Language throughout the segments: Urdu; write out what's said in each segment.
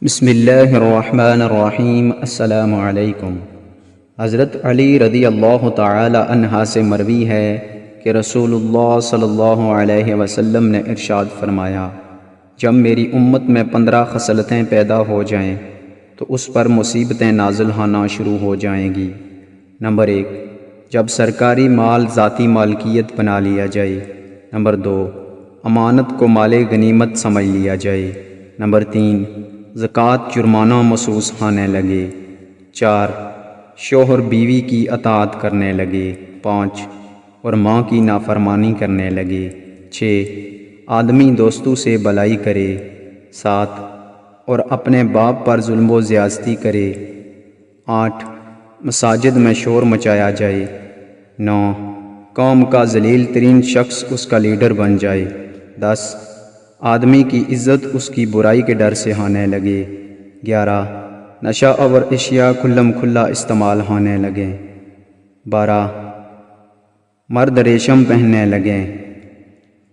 بسم اللہ الرحمن الرحیم۔ السلام علیکم۔ حضرت علی رضی اللہ تعالی عنہ سے مروی ہے کہ رسول اللہ صلی اللہ علیہ وسلم نے ارشاد فرمایا، جب میری امت میں 15 خصلتیں پیدا ہو جائیں تو اس پر مصیبتیں نازل ہونا شروع ہو جائیں گی۔ نمبر 1، جب سرکاری مال ذاتی مالکیت بنا لیا جائے۔ نمبر 2، امانت کو مال غنیمت سمجھ لیا جائے۔ نمبر 3، زکوٰۃ جرمانہ محسوس ہونے لگے۔ 4، شوہر بیوی کی اطاعت کرنے لگے۔ 5، اور ماں کی نافرمانی کرنے لگے۔ 6، آدمی دوستوں سے بلائی کرے۔ 7، اور اپنے باپ پر ظلم و زیادتی کرے۔ 8، مساجد میں شور مچایا جائے۔ 9، قوم کا ذلیل ترین شخص اس کا لیڈر بن جائے۔ 10، آدمی کی عزت اس کی برائی کے ڈر سے ہونے لگے۔ 11، نشہ آور اشیاء کھلم کھلا استعمال ہونے لگے۔ 12، مرد ریشم پہننے لگیں۔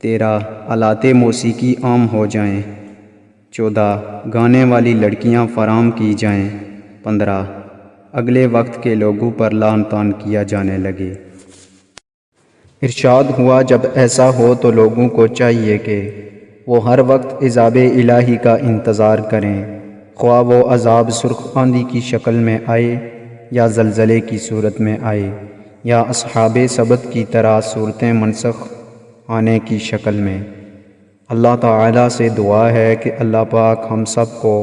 13، آلات موسیقی عام ہو جائیں۔ 14، گانے والی لڑکیاں فراہم کی جائیں۔ 15، اگلے وقت کے لوگوں پر لعن طعن کیا جانے لگے۔ ارشاد ہوا، جب ایسا ہو تو لوگوں کو چاہیے کہ وہ ہر وقت عذاب الہی کا انتظار کریں، خواہ وہ عذاب سرخ آندھی کی شکل میں آئے یا زلزلے کی صورت میں آئے یا اصحاب سبت کی طرح صورتیں منسوخ ہونے کی شکل میں۔ اللہ تعالیٰ سے دعا ہے کہ اللہ پاک ہم سب کو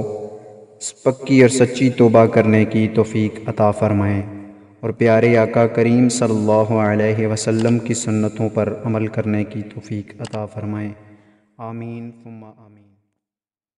پکی اور سچی توبہ کرنے کی توفیق عطا فرمائیں اور پیارے آقا کریم صلی اللہ علیہ وسلم کی سنتوں پر عمل کرنے کی توفیق عطا فرمائیں۔ آمین ثم آمین۔